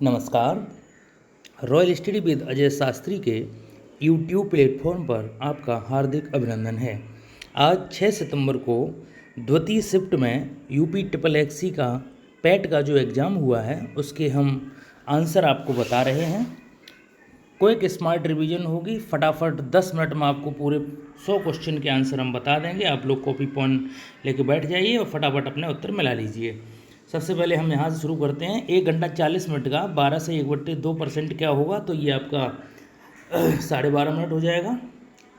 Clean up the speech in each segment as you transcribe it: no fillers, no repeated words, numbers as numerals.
नमस्कार। Royal study with Ajay Shastri के YouTube platform पर आपका हार्दिक अभिनंदन है। आज 6 सितंबर को द्वितीय शिफ्ट में यूपी ट्रिपल एक्सी का पैट का जो एग्ज़ाम हुआ है उसके हम आंसर आपको बता रहे हैं। क्विक स्मार्ट रिवीजन होगी, फटाफट 10 मिनट में आपको पूरे 100 क्वेश्चन के आंसर हम बता देंगे। आप लोग कॉपी पेन लेके बैठ जाइए और फटाफट अपने उत्तर मिला लीजिए। सबसे पहले हम यहाँ से शुरू करते हैं। 1 घंटा 40 मिनट का 12 से 1/2% क्या होगा, तो ये आपका 12.5 मिनट हो जाएगा।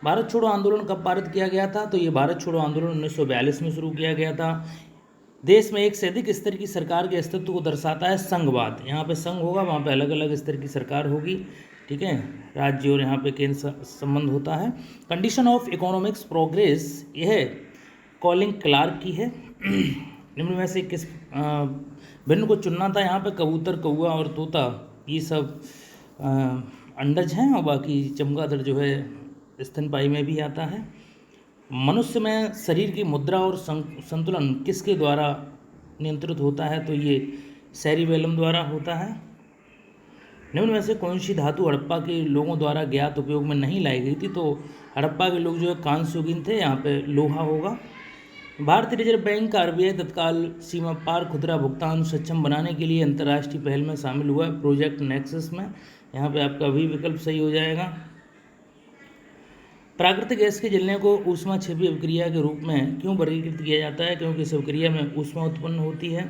भारत छोड़ो आंदोलन कब पारित किया गया था, तो ये भारत छोड़ो आंदोलन 1942 में शुरू किया गया था। देश में एक से अधिक स्तर की सरकार के अस्तित्व को दर्शाता है संघवाद। यहाँ पे संघ होगा, वहाँ पे अलग अलग स्तर की सरकार होगी, ठीक है। राज्य और यहाँ पे केंद्र संबंध होता है। कंडीशन ऑफ इकोनॉमिक्स प्रोग्रेस, यह कॉलिंग क्लार्क की है। निम्न में से किस भिन्न को चुनना था। यहाँ पे कबूतर, कौआ और तोता ये सब अंडज हैं और बाकी चमगादड़ जो है स्तनपायी में भी आता है। मनुष्य में शरीर की मुद्रा और संतुलन किसके द्वारा नियंत्रित होता है, तो ये सेरिबेलम द्वारा होता है। निम्न में से कौन सी धातु हड़प्पा के लोगों द्वारा ज्ञात उपयोग में नहीं लाई गई थी, तो हड़प्पा के लोग जो है कांस्य युगीन थे, यहाँ पे लोहा होगा। भारतीय रिजर्व बैंक का आरबीआई तत्काल सीमा पार खुदरा भुगतान सक्षम बनाने के लिए अंतर्राष्ट्रीय पहल में शामिल हुआ है, प्रोजेक्ट नेक्सस में। यहाँ पे आपका भी विकल्प सही हो जाएगा। प्राकृतिक गैस के जलने को ऊष्मा क्षेपी अभिक्रिया के रूप में क्यों वर्गीकृत किया जाता है, क्योंकि इस अभिक्रिया में ऊष्मा उत्पन्न होती है।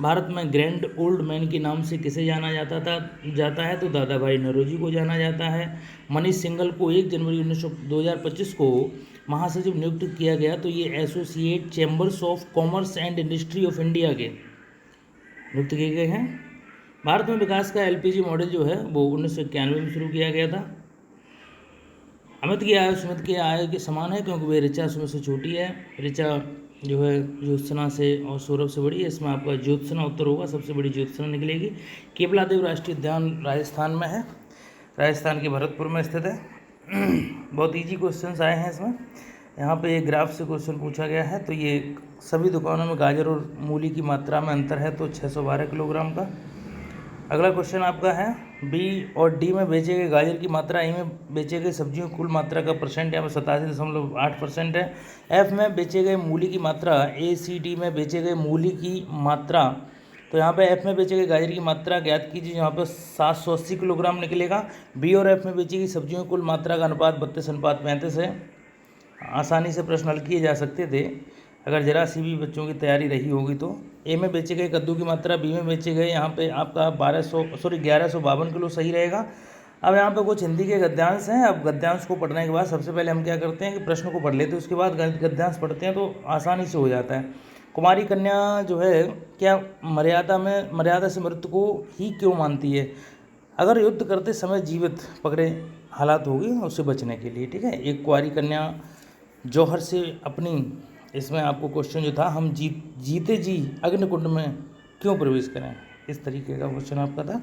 भारत में ग्रैंड ओल्ड मैन के नाम से किसे जाना जाता है, तो दादा भाई नौरोजी को जाना जाता है। मनीष सिंघल को 1 जनवरी 2025 को महासचिव नियुक्त किया गया, तो ये associate chambers of commerce and industry of India के नियुक्त किए गए हैं। भारत में विकास का एलपीजी मॉडल जो है वो 1991 में शुरू किया गया था। अमित की आय सुमित की आय के समान है, क्योंकि वे ऋचा सुमित से छोटी है। ऋचा जो है ज्योत्सना से और सौरभ से बड़ी है। इसमें आपका ज्योत्सना उत्तर होगा, सबसे बड़ी ज्योत्सना निकलेगी। केवला देव राष्ट्रीय उद्यान राजस्थान में है, राजस्थान के भरतपुर में स्थित है। बहुत इजी क्वेश्चंस आए हैं इसमें। यहाँ पे एक ग्राफ से क्वेश्चन पूछा गया है, तो ये सभी दुकानों में गाजर और मूली की मात्रा में अंतर है, तो 612 किलोग्राम का। अगला क्वेश्चन आपका है, बी और डी में बेचे गए गाजर की मात्रा ए में बेचे गए सब्जियों की कुल मात्रा का परसेंट यहाँ पर 87.8% है। एफ में बेचे गए मूली की मात्रा, ए सी डी में बेचे गए मूली की मात्रा, तो यहाँ पे एफ में बेचे गए गाजर की मात्रा ज्ञात कीजिए, यहाँ पर 780 किलोग्राम निकलेगा। बी और एफ में बेची गई सब्जियों की कुल मात्रा का अनुपात 32:35 है। आसानी से प्रश्न हल किए जा सकते थे अगर जरा सी भी बच्चों की तैयारी रही होगी तो। ए में बेचे गए कद्दू की मात्रा, बी में बेचे गए यहाँ पे आपका 1152 किलो सही रहेगा। अब यहाँ पे कुछ हिंदी के गद्यांश हैं। अब गद्यांश को पढ़ने के बाद सबसे पहले हम क्या करते हैं कि प्रश्न को पढ़ लेते हैं, उसके बाद गद्यांश पढ़ते हैं, तो आसानी से हो जाता है। कुमारी कन्या जो है क्या मर्यादा से मृत्यु को ही क्यों मानती है, अगर युद्ध करते समय जीवित पकड़े हालात होगी उससे बचने के लिए, ठीक है। एक कुंवारी कन्या जौहर से अपनी, इसमें आपको क्वेश्चन जो था, हम जीते जी अग्निकुंड में क्यों प्रवेश करें, इस तरीके का क्वेश्चन आपका था।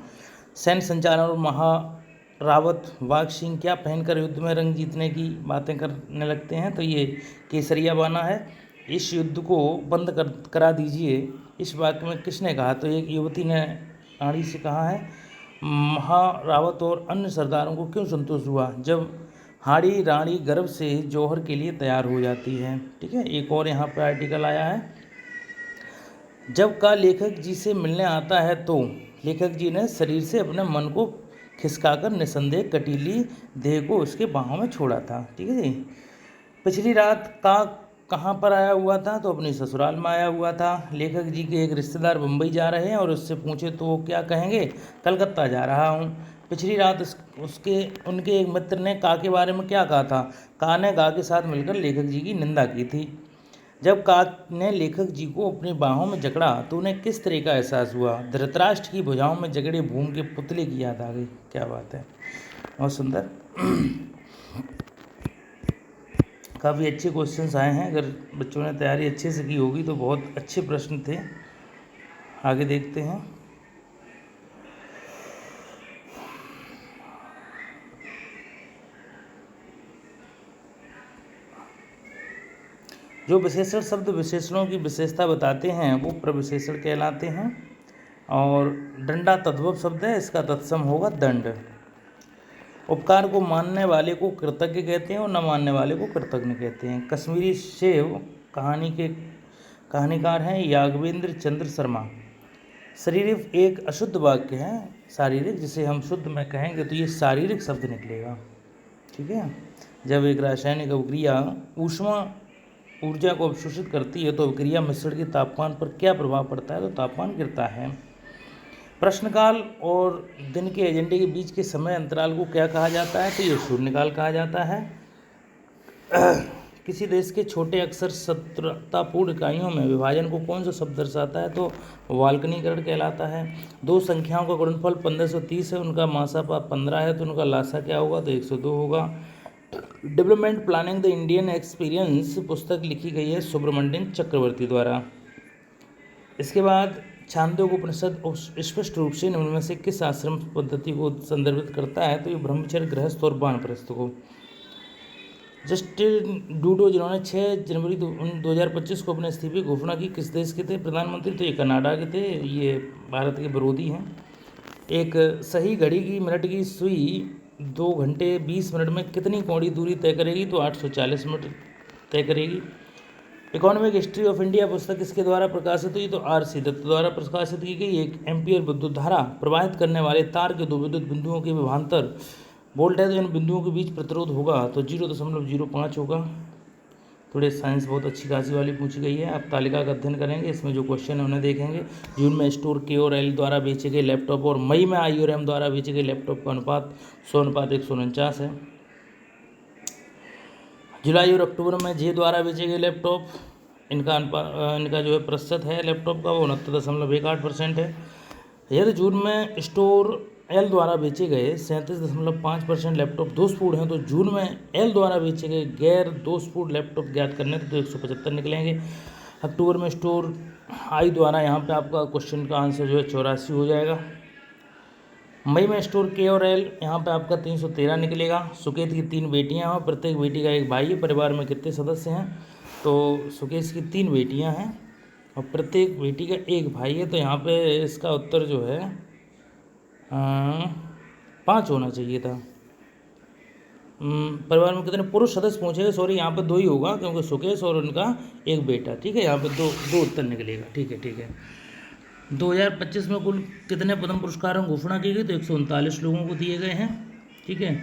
सैन्य संचालन और महारावत वाघ सिंह क्या पहनकर युद्ध में रंग जीतने की बातें करने लगते हैं, तो ये केसरिया बाना है। इस युद्ध को बंद करा दीजिए, इस वाक्य में किसने कहा, तो एक युवती ने रानी से कहा है। महारावत और अन्य सरदारों को क्यों संतोष हुआ जब हाड़ी रानी गर्भ से जौहर के लिए तैयार हो जाती है, ठीक है। एक और यहाँ पे आर्टिकल आया है, जब का लेखक जी से मिलने आता है तो लेखक जी ने शरीर से अपने मन को खिसकाकर निसंदेह कटीली देह को उसके बाहों में छोड़ा था, ठीक है जी। पिछली रात का कहाँ पर आया हुआ था, तो अपनी ससुराल में आया हुआ था। लेखक जी के एक रिश्तेदार मुंबई जा रहे हैं और उससे पूछे तो वो क्या कहेंगे, कलकत्ता जा रहा हूँ। पिछली रात उनके एक मित्र ने का के बारे में क्या कहा था, का ने गा के साथ मिलकर लेखक जी की निंदा की थी। जब का ने लेखक जी को अपनी बाहों में जकड़ा तो उन्हें किस तरह का एहसास हुआ, धृतराष्ट्र की भुजाओं में जकड़े भूमि के पुतले की याद आ गई। क्या बात है, बहुत सुंदर। काफ़ी अच्छे क्वेश्चंस आए हैं, अगर बच्चों ने तैयारी अच्छे से की होगी तो बहुत अच्छे प्रश्न थे। आगे देखते हैं। जो विशेषण शब्द विशेषणों की विशेषता बताते हैं वो प्रविशेषण कहलाते हैं। और डंडा तद्भव शब्द है, इसका तत्सम होगा दंड। उपकार को मानने वाले को कृतज्ञ कहते हैं और न मानने वाले को कृतज्ञ कहते हैं। कश्मीरी सेव कहानी के कहानीकार हैं याज्ञवेंद्र चंद्र शर्मा। शारीरिक एक अशुद्ध वाक्य है, शारीरिक, जिसे हम शुद्ध में कहेंगे तो ये शारीरिक शब्द निकलेगा, ठीक है। जब एक रासायनिक अभिक्रिया ऊष्मा ऊर्जा को अवशोषित करती है तो अभिक्रिया मिश्रण के तापमान पर क्या प्रभाव पड़ता है, तो तापमान गिरता है। प्रश्नकाल और दिन के एजेंडे के बीच के समय अंतराल को क्या कहा जाता है, तो ये शून्यकाल कहा जाता है। किसी देश के छोटे अक्षर सत्रतापूर्ण इकाइयों में विभाजन को कौन सा शब्द दर्शाता है, तो वाल्कनीकरण कहलाता है। दो संख्याओं का गुणनफल 1530 है, उनका मासापा 15 है, तो उनका लासा क्या होगा, तो 102 होगा। Development planning the Indian experience पुस्तक लिखी गई है सुब्रमण्यम चक्रवर्ती द्वारा। इसके बाद छांदोग्य उपनिषद स्पष्ट रूप से निम्न में से किस आश्रम पद्धति को संदर्भित करता है, तो ये ब्रह्मचर्य, गृहस्थ और वानप्रस्थ को। जस्टिन ट्रूडो जिन्होंने 6 जनवरी 2025 को अपने इस्तीफे की घोषणा की, किस देश के थे प्रधानमंत्री, तो ये कनाडा के थे, ये भारत के विरोधी हैं। एक सही घड़ी की मिनट की सुई 2 घंटे 20 मिनट में कितनी कौड़ी दूरी तय करेगी, तो 840 मीटर तय करेगी। इकोनॉमिक हिस्ट्री ऑफ इंडिया पुस्तक किसके द्वारा प्रकाशित हुई, तो R.C. दत्त द्वारा प्रकाशित की गई। 1 एम्पियर विद्युत धारा प्रवाहित करने वाले तार के 2 विद्युत बिंदुओं के विभवांतर वोल्ट है, तो इन बिंदुओं के बीच प्रतिरोध होगा, तो 0.05 होगा। थोड़े साइंस बहुत अच्छी खासी वाली पूछी गई है। आप तालिका का अध्ययन करेंगे, इसमें जो क्वेश्चन है उन्हें देखेंगे। जून में स्टोर के और एल द्वारा बेचे गए लैपटॉप और मई में आई और एम द्वारा बेचे गए लैपटॉप का अनुपात 100:149 है। जुलाई और अक्टूबर में जे द्वारा बेचे गए लैपटॉप, इनका जो है प्रतिशत है लैपटॉप का वो 69.18% है। यदि जून में स्टोर एल द्वारा बेचे गए 37.5% लैपटॉप दोषपूर्ण हैं, तो जून में एल द्वारा बेचे गए गैर दोषपूर्ण लैपटॉप ज्ञात करने तो 175 निकलेंगे। अक्टूबर में स्टोर आई द्वारा, यहाँ पे आपका क्वेश्चन का आंसर जो है 84 हो जाएगा। मई में स्टोर के और एल, यहाँ पे आपका 313 निकलेगा। सुकेत की 3 बेटियाँ हैं, प्रत्येक बेटी का एक भाई है। परिवार में कितने सदस्य हैं, तो सुकेश की 3 बेटियाँ हैं और प्रत्येक बेटी का एक भाई है, तो यहाँ पे इसका उत्तर जो है 5 होना चाहिए था। परिवार में कितने पुरुष सदस्य पूछेगा, सॉरी यहाँ पे 2 ही होगा क्योंकि सुकेश और उनका एक बेटा, ठीक है। यहाँ पे दो उत्तर निकलेगा, ठीक है। 2025 में कुल कितने पद्म पुरस्कारों की घोषणा की गई, तो 139 लोगों को दिए गए हैं, ठीक है।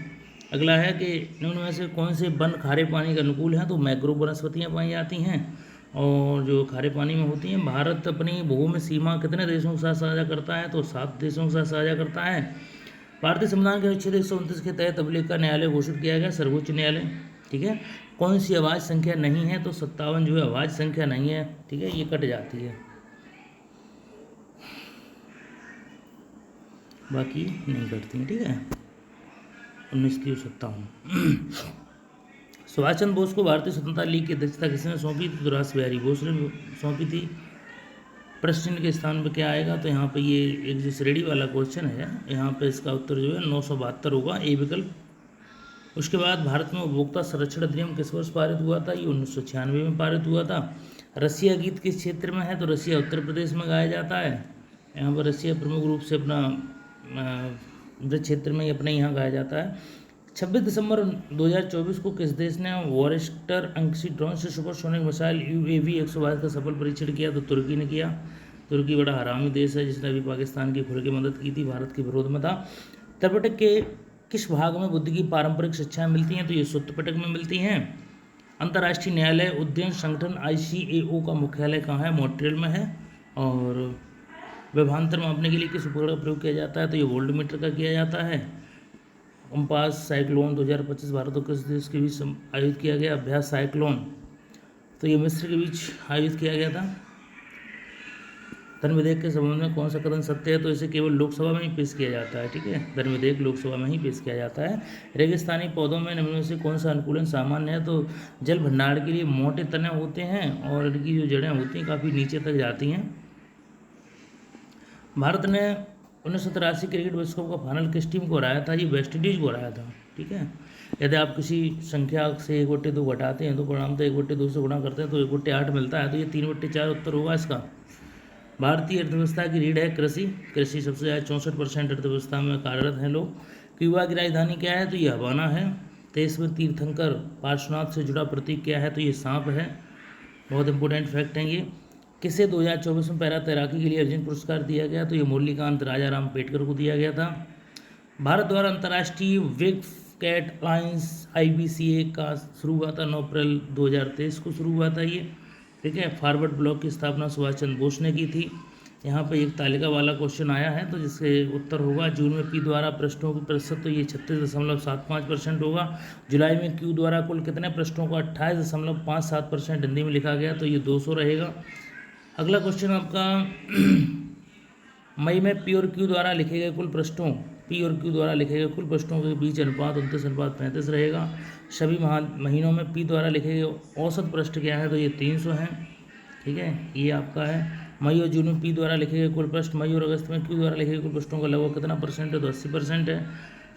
अगला है कि निम्न में से कौन से वन खारे पानी के अनुकूल हैं, तो मैक्रोव वनस्पतियाँ पाई जाती हैं और जो खारे पानी में होती हैं। भारत अपनी भूमि सीमा कितने देशों के साथ साझा करता है, तो 7 देशों के साथ साझा करता है। भारतीय संविधान के अनुच्छेद 129 के तहत अभिलेख का न्यायालय घोषित किया गया, सर्वोच्च न्यायालय, ठीक है। कौन सी आवाज़ संख्या नहीं है, तो 57 जो है आवाज़ संख्या नहीं है, ठीक है, ये कट जाती है, बाकी नहीं करती हैं, ठीक है। 1957 सुभाष चंद्र बोस को भारतीय स्वतंत्रता लीग की अध्यक्षता किसने सौंपी, तो रास बिहारी बोस ने सौंपी थी। प्रश्न के स्थान पर क्या आएगा, तो यहाँ पे ये एक जो श्रेणी वाला क्वेश्चन है, यहाँ पे इसका उत्तर जो है 972 होगा, ए विकल्प। उसके बाद भारत में उपभोक्ता संरक्षण अधिनियम किस वर्ष पारित हुआ था, ये 1996 में पारित हुआ था। रसिया गीत किस क्षेत्र में है, तो रसिया उत्तर प्रदेश में गाया जाता है। यहाँ पर रसिया प्रमुख रूप से अपना ब्रज क्षेत्र में अपने यहाँ गाया जाता है। 26 दिसंबर 2024 को किस देश ने वॉरेस्टर अंक्सी-ड्रोन से सुपरसोनिक मिसाइल UAV 122 का सफल परीक्षण किया, तो तुर्की ने किया। तुर्की बड़ा हरामी देश है जिसने अभी पाकिस्तान की खुल के मदद की थी, भारत के विरोध में था। त्रिपिटक के किस भाग में बुद्ध की पारंपरिक शिक्षाएं मिलती हैं, तो ये सूत्र पिटक में मिलती हैं। अंतर्राष्ट्रीय न्यायालय उद्यम संगठन ICAO का मुख्यालय कहाँ है, मॉन्ट्रियल में है। और विभवांतर मापने के लिए किस उपकरण का प्रयोग किया जाता है, तो ये वोल्टमीटर का किया जाता है। कंपास साइक्लोन 2025 भारत और किस देश के बीच आयोजित किया गया, अभ्यास साइक्लोन, तो ये मिस्र के बीच आयोजित किया गया था। धन विधेयक के संबंध में कौन सा कथन सत्य है, तो इसे केवल लोकसभा में ही पेश किया जाता है, ठीक है। धन विधेयक लोकसभा में ही पेश किया जाता है। रेगिस्तानी पौधों में निम्न में से कौन सा अनुकूलन सामान्य है, तो जल भंडार के लिए मोटे तने होते हैं और इनकी जो जड़ें होती हैं काफ़ी नीचे तक जाती हैं। भारत ने 1983 क्रिकेट विश्व कप का फाइनल किस टीम को हराया था, ये वेस्ट इंडीज को हराया था, ठीक है। यदि आप किसी संख्या से 1/2 घटाते हैं तो परिणाम तो 1/2 से गुणा करते हैं तो 1/8 मिलता है, तो ये 3/4 उत्तर होगा इसका। भारतीय अर्थव्यवस्था की रीढ़ है कृषि। कृषि सबसे ज़्यादा 64% अर्थव्यवस्था में कार्यरत हैं लोग। क्यूबा की राजधानी क्या है, तो ये हवाना है। देश में तीर्थंकर पार्श्वनाथ से जुड़ा प्रतीक क्या है, तो ये सांप है। बहुत इंपॉर्टेंट फैक्ट हैं ये। किसे 2024 में पैरा तैराकी के लिए अर्जुन पुरस्कार दिया गया, तो ये मुरलीकांत राजाराम पेटकर को दिया गया था। भारत द्वारा अंतर्राष्ट्रीय विग कैट अलायंस IBCA का शुरू हुआ था 9 अप्रैल 2023 को शुरू हुआ था ये, ठीक है। फॉरवर्ड ब्लॉक की स्थापना सुभाष चंद्र बोस ने की थी। यहाँ पे एक तालिका वाला क्वेश्चन आया है, तो जिसके उत्तर होगा जून में P द्वारा पृष्ठों की प्रतिशत, तो ये 36.75% होगा। जुलाई में Q द्वारा कुल कितने पृष्ठों को 28.57% हिंदी में लिखा गया, तो ये 200 रहेगा। अगला क्वेश्चन आपका मई में P और Q द्वारा लिखे गए कुल पृष्ठों, P और Q द्वारा लिखे गए कुल पृष्ठों के बीच अनुपात 29:35 रहेगा। सभी महीनों में P द्वारा लिखे गए औसत पृष्ठ क्या है, तो ये 300 हैं, ठीक है। ये आपका है। मई और जून में P द्वारा लिखे गए कुल पृष्ठ, मई और अगस्त में Q द्वारा लिखे गए कुल पृष्ठों का लगभग कितना परसेंट है, तो 80% है।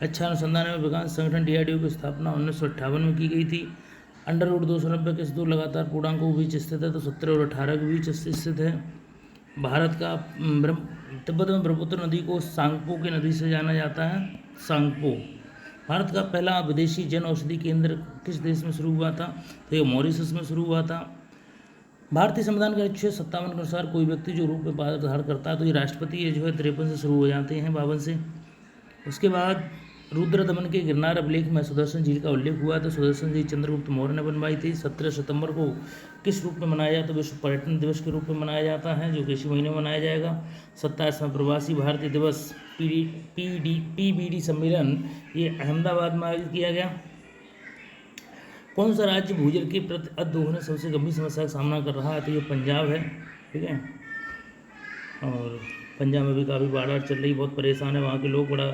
अच्छा अनुसंधान एवं विकास संगठन DRDO की स्थापना 1958 में की गई थी। √290 किस दो लगातार पूर्णांकों के बीच स्थित है, तो 17 और 18 के बीच स्थित है। भारत का तिब्बत में ब्रह्मपुत्र नदी को सांगपो की नदी से जाना जाता है, सांगपो। भारत का पहला विदेशी जन औषधि केंद्र किस देश में शुरू हुआ था, तो ये मॉरिशस में शुरू हुआ था। भारतीय संविधान के अनुच्छेद 57 के अनुसार कोई व्यक्ति जो रूप में पद धारण करता है, तो ये राष्ट्रपति ये जो है 53 से शुरू हो जाते हैं, 52 से। उसके बाद रुद्र दमन के गिरनार अभिलेख में सुदर्शन झील का उल्लेख हुआ, तो सुदर्शन झील चंद्रगुप्त मौर्य ने बनवाई थी। 17 सितंबर को किस रूप में मनाया जाता है, तो विश्व पर्यटन दिवस के रूप में मनाया जाता है, जो कि इसी महीने में मनाया जाएगा। 27वां प्रवासी भारतीय दिवस PBD सम्मेलन ये अहमदाबाद में आयोजित किया गया। कौन सा राज्य भूजल के प्रति अधोगति होने सबसे गंभीर समस्या का सामना कर रहा है, तो ये पंजाब है, ठीक है। और पंजाब में भी काफ़ी बाढ़ चल रही, बहुत परेशान है वहाँ के लोग, बड़ा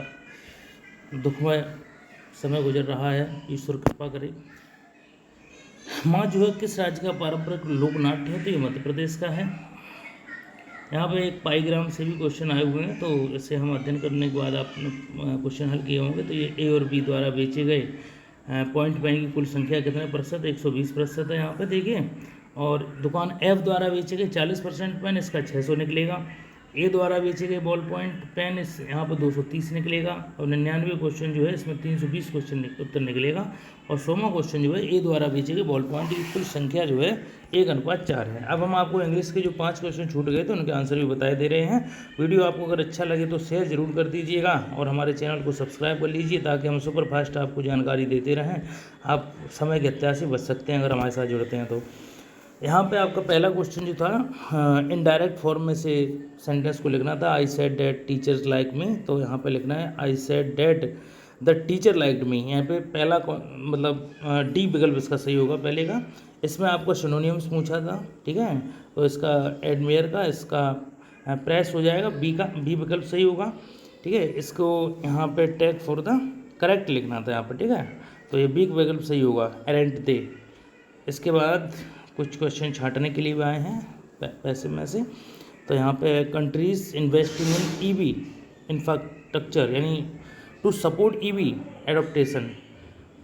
दुखमय समय गुजर रहा है, ईश्वर कृपा करे। माँ जो है किस राज्य का पारंपरिक लोक नाट्य है, तो ये मध्य प्रदेश का है। यहाँ पे एक पाईग्राम से भी क्वेश्चन आए हुए हैं, तो इसे हम अध्ययन करने के बाद आपने क्वेश्चन हल किए होंगे। तो ये A और B द्वारा बेचे गए पॉइंट पेन की कुल संख्या कितने प्रतिशत, 120% है यहाँ पे, देखिए। और दुकान F द्वारा बेचे गए 40% पेन, इसका 600 निकलेगा। A द्वारा बेचे गए बॉल पॉइंट पेन इस यहाँ पर 230 निकलेगा। और 99 क्वेश्चन जो है इसमें 320 क्वेश्चन उत्तर निकलेगा। और 100वां क्वेश्चन जो है A द्वारा बेचे गए बॉल पॉइंट की कुल संख्या जो है 1:4 है। अब हम आपको इंग्लिश के जो 5 क्वेश्चन छूट गए थे उनके आंसर भी बताए दे रहे हैं। वीडियो आपको अगर अच्छा लगे तो शेयर जरूर कर दीजिएगा और हमारे चैनल को सब्सक्राइब कर लीजिए, ताकि हम सुपर फास्ट आपको जानकारी देते रहें। आप समय के हत्या से बच सकते हैं अगर हमारे साथ जुड़ते हैं तो। यहाँ पे आपका पहला क्वेश्चन जो था इनडायरेक्ट फॉर्म में से सेंटेंस को लिखना था। I said that teachers like me, तो यहाँ पे लिखना है I said that the teacher liked me. यहाँ पे पहला मतलब डी विकल्प इसका सही होगा पहले का। इसमें आपको सिनोनिम्स पूछा था, ठीक है, तो इसका एडमियर का इसका प्रेस हो जाएगा, बी विकल्प सही होगा, ठीक है। इसको यहाँ पे टेक फॉर द करेक्ट लिखना था यहाँ पर, ठीक है, तो ये बी विकल्प सही होगा, एरेंट दे। इसके बाद कुछ क्वेश्चन छांटने के लिए भी आए हैं पैसे में से। तो यहाँ पे countries investing in EV infrastructure, यानी टू सपोर्ट EV एडोप्टेशन।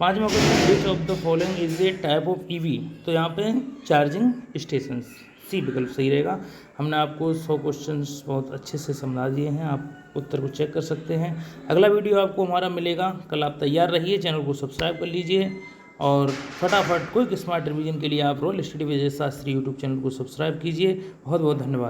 5वां question which of the following is a type of EV, तो यहाँ पे चार्जिंग स्टेशन, सी विकल्प सही रहेगा। हमने आपको 100 क्वेश्चंस बहुत अच्छे से समझा दिए हैं, आप उत्तर को चेक कर सकते हैं। अगला वीडियो आपको हमारा मिलेगा कल, आप तैयार रहिए, चैनल को सब्सक्राइब कर लीजिए और फटाफट क्विक स्मार्ट रिवीजन के लिए आप रोल स्टडी विजय शास्त्री यूट्यूब चैनल को सब्सक्राइब कीजिए। बहुत बहुत धन्यवाद।